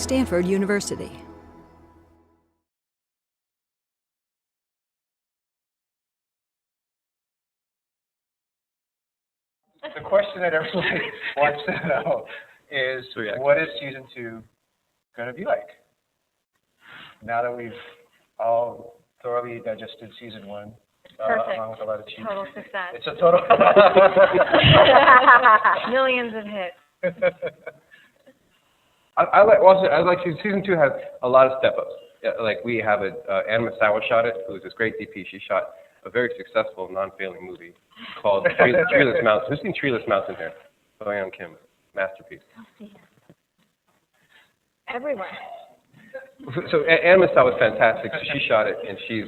Stanford University. The question that everybody wants to know is, what is season 2 going to be like? Now that we've all thoroughly digested season 1, along with a lot of cheese. Total success. It's a total. Millions of hits. I like season 2 has a lot of step-ups. Like we have Anna Masawa shot it, who's this great DP. She shot a very successful, non-failing movie called Treeless Mountain. Who's seen Treeless Mountain here? Boyoung Kim, masterpiece. Everyone. So Anna Masawa was fantastic. So she shot it, and she's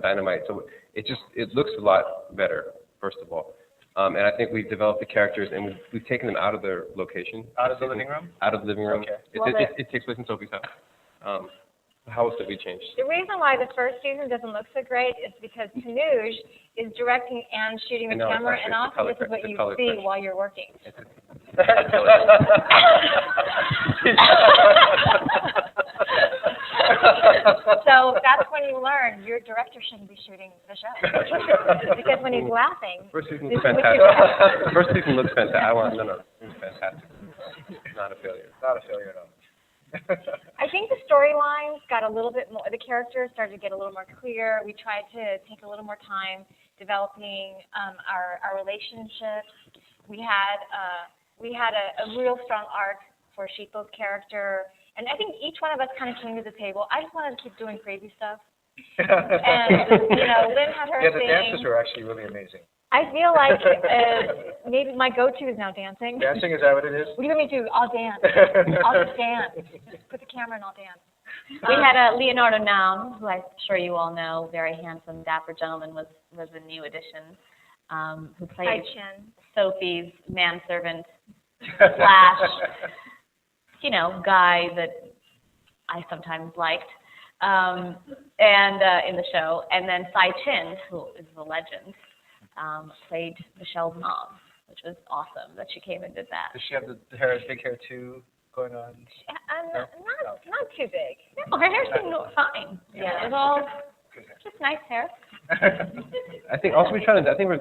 dynamite. So it looks a lot better, first of all. And I think we've developed the characters, and we've taken them out of their location. Out of the living room? Out of the living room. Okay. It takes place in Sophie's house. How else did we change? The reason why the first season doesn't look so great is because Tanuj is directing and shooting the camera, and also this is what you see while you're working. So that's when you learn your director shouldn't be shooting the show. Because when he's laughing... First season looks fantastic. First season looks fantastic. It was fantastic. Not a failure. Not a failure at all. I think the storylines got a little bit more, the characters started to get a little more clear. We tried to take a little more time developing our relationships. We had a real strong arc for Sheetlo's character. And I think each one of us kind of came to the table. I just wanted to keep doing crazy stuff. And, Lynn had her thing. Yeah, the dances were actually really amazing. I feel like maybe my go-to is now dancing. Dancing, is that what it is? What do you want me to do? I'll dance. I'll just dance. Put the camera and I'll dance. We had Leonardo Naum, who I'm sure you all know, very handsome, dapper gentleman, was a new addition, who played Sophie's manservant slash, guy that I sometimes liked, and in the show. And then Sai Chin, who is a legend, played Michelle's mom, which was awesome that she came and did that. Does she have the big hair too going on? Not too big. No, her hair seemed fine. Yeah, it was all just nice hair. I think we're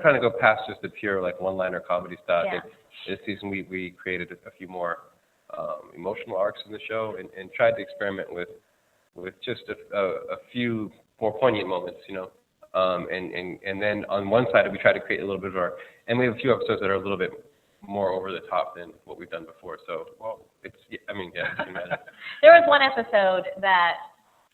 trying to go past just the pure one-liner comedy stuff. Yeah. This season we created a few more emotional arcs in the show and tried to experiment with just a few more poignant moments, and then on one side we try to create a little bit of our, and we have a few episodes that are a little bit more over the top than what we've done before. So you can imagine. There was one episode that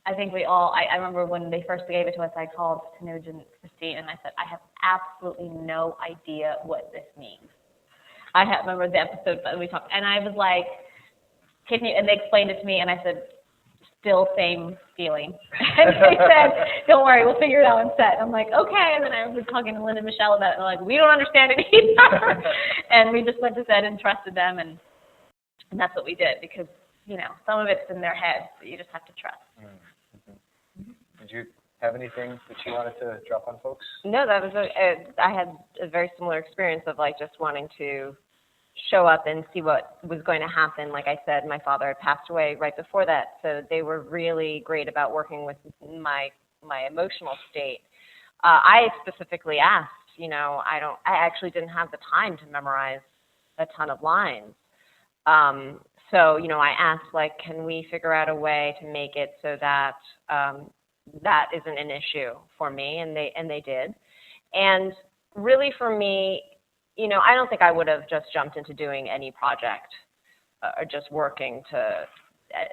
I think I remember when they first gave it to us, I called Tanuj and Christine and I said, I have absolutely no idea what this means. I remember the episode that we talked, and I was like, can you, and they explained it to me, and I said, still same feeling. And they said, don't worry, we'll figure it out on set. I'm like, okay. And then I was talking to Lynn and Michelle about it, and they're like, we don't understand it either. And we just went to set and trusted them, and that's what we did, because, some of it's in their heads, but you just have to trust. Mm-hmm. Did you have anything that you wanted to drop on folks? No, that was I had a very similar experience of just wanting to show up and see what was going to happen. Like I said, my father had passed away right before that, so they were really great about working with my emotional state. I specifically asked, I actually didn't have the time to memorize a ton of lines. So, I asked, can we figure out a way to make it so that that isn't an issue for me, and they did. And really for me, I don't think I would have just jumped into doing any project or just working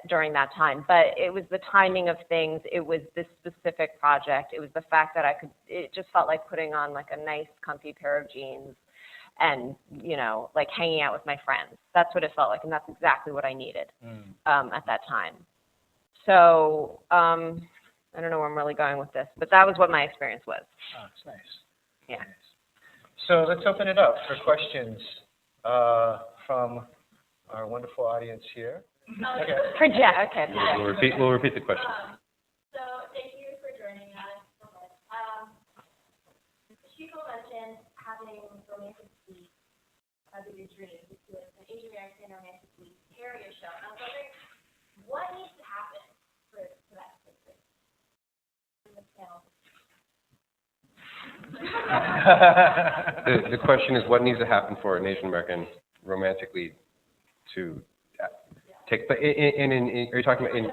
during that time. But it was the timing of things. It was this specific project. It was the fact that it just felt like putting on a nice, comfy pair of jeans and, hanging out with my friends. That's what it felt like, and that's exactly what I needed at that time. So I don't know where I'm really going with this, but that was what my experience was. Oh, it's nice. Yeah. Nice. So let's open it up for questions from our wonderful audience here. Okay. Project. Okay. We'll repeat the question. So thank you for joining us. Chico mentioned having romantic suites as a dream. It's an Asian American romantic suite area show. And I was wondering what needs to happen for that to take place? The question is, what needs to happen for an Asian American romantic lead to take? But are you talking about in?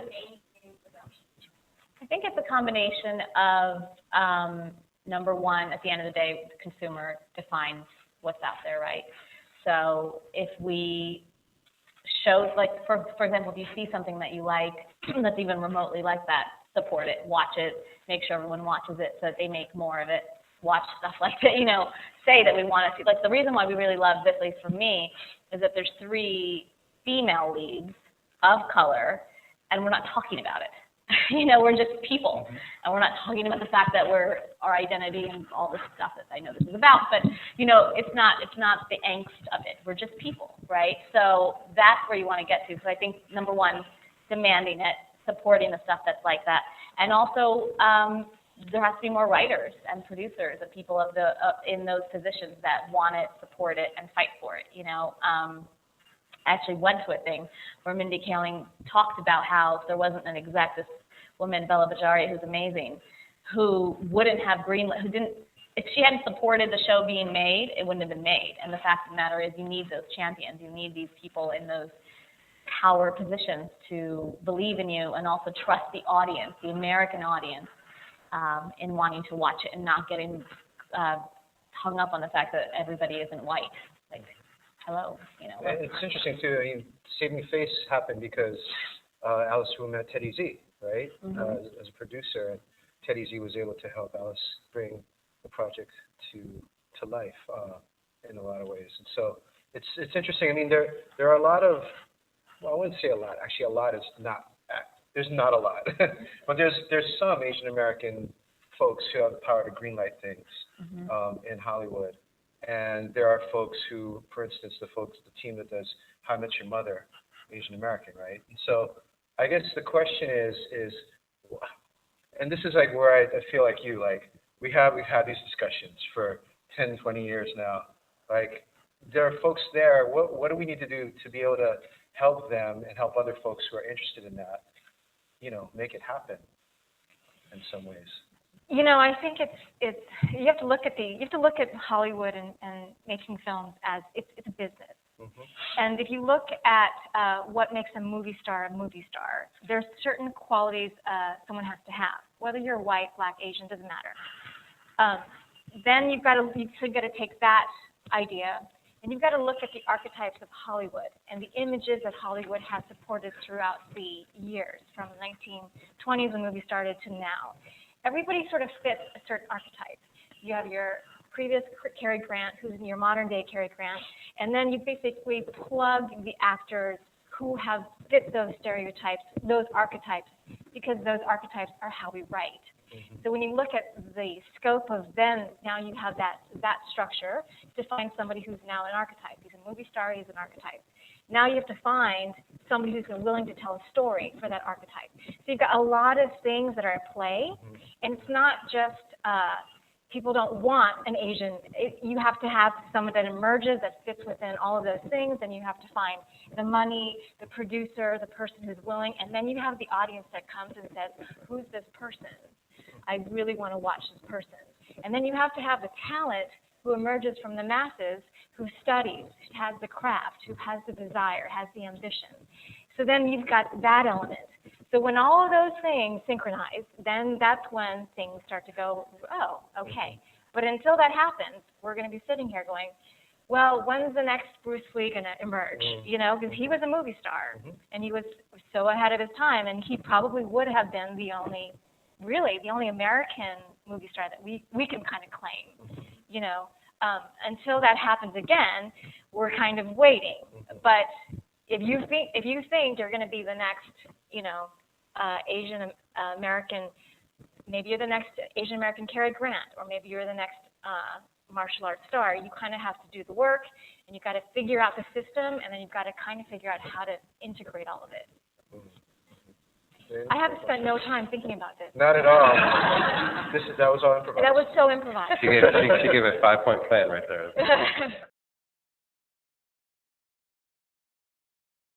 I think it's a combination of number one, at the end of the day, the consumer defines what's out there, right? So if we show, like, for example, if you see something that you like that's even remotely like that, support it, watch it, make sure everyone watches it so that they make more of it, watch stuff like that, you know, say that we want to see. Like, the reason why we really love this, at least for me, is that there's 3 female leads of color, and we're not talking about it. You know, we're just people, and we're not talking about the fact that we're our identity and all this stuff that I know this is about. But you know, it's not the angst of it. We're just people, right? So that's where you want to get to. So I think number one, demanding it, supporting the stuff that's like that, and also there has to be more writers and producers and people of the in those positions that want it, support it, and fight for it. You know. I actually went to a thing where Mindy Kaling talked about how if there wasn't an exec, this woman, Bella Bajaria, who's amazing, who wouldn't have greenlit, if she hadn't supported the show being made, it wouldn't have been made. And the fact of the matter is you need those champions. You need these people in those power positions to believe in you and also trust the audience, the American audience, in wanting to watch it and not getting hung up on the fact that everybody isn't white. Like, hello, you know. It's interesting too. I mean, Saving Face happened because Alice Wu met Teddy Z, right? As a producer, and Teddy Z was able to help Alice bring the project to life in a lot of ways. And so it's interesting. I mean, there are a lot of, well, I wouldn't say a lot. Actually, a lot is not. There's not a lot, but there's some Asian American folks who have the power to greenlight things in Hollywood. And there are folks who, for instance, the team that does How I Met Your Mother, Asian American, right? And so I guess the question is, and this is like where I feel like we've had these discussions for 10, 20 years now. Like, there are folks there. What do we need to do to be able to help them and help other folks who are interested in that, you know, make it happen in some ways? You know, I think it's you have to look at Hollywood and making films as it's a business. And if you look at what makes a movie star, there's certain qualities someone has to have. Whether you're white, black, Asian, doesn't matter. Then you've got to take that idea and you've got to look at the archetypes of Hollywood and the images that Hollywood has supported throughout the years, from the 1920s when movies started to now. Everybody sort of fits a certain archetype. You have your previous Cary Grant, who's in your modern day Cary Grant, and then you basically plug the actors who have fit those stereotypes, those archetypes, because those archetypes are how we write. So when you look at the scope of then, now you have that structure to find somebody who's now an archetype. He's a movie star, he's an archetype. Now you have to find somebody who's willing to tell a story for that archetype. So you've got a lot of things that are at play, and it's not just people don't want an Asian. You have to have someone that emerges, that fits within all of those things, and you have to find the money, the producer, the person who's willing, and then you have the audience that comes and says, who's this person? I really want to watch this person. And then you have to have the talent who emerges from the masses, who studies, has the craft, who has the desire, has the ambition. So then you've got that element. So when all of those things synchronize, then that's when things start to go, oh, okay. But until that happens, we're going to be sitting here going, well, when's the next Bruce Lee going to emerge? You know, because he was a movie star, and he was so ahead of his time, and he probably would have been the only American movie star that we can kind of claim, you know. Until that happens again, we're kind of waiting. But if you think you're going to be the next, you know, Asian American, maybe you're the next Asian American Cary Grant, or maybe you're the next martial arts star, you kind of have to do the work, and you've got to figure out the system, and then you've got to kind of figure out how to integrate all of it. I haven't spent no time thinking about this. Not at all. That was all improvised. That was so improvised. She gave a 5-point plan right there.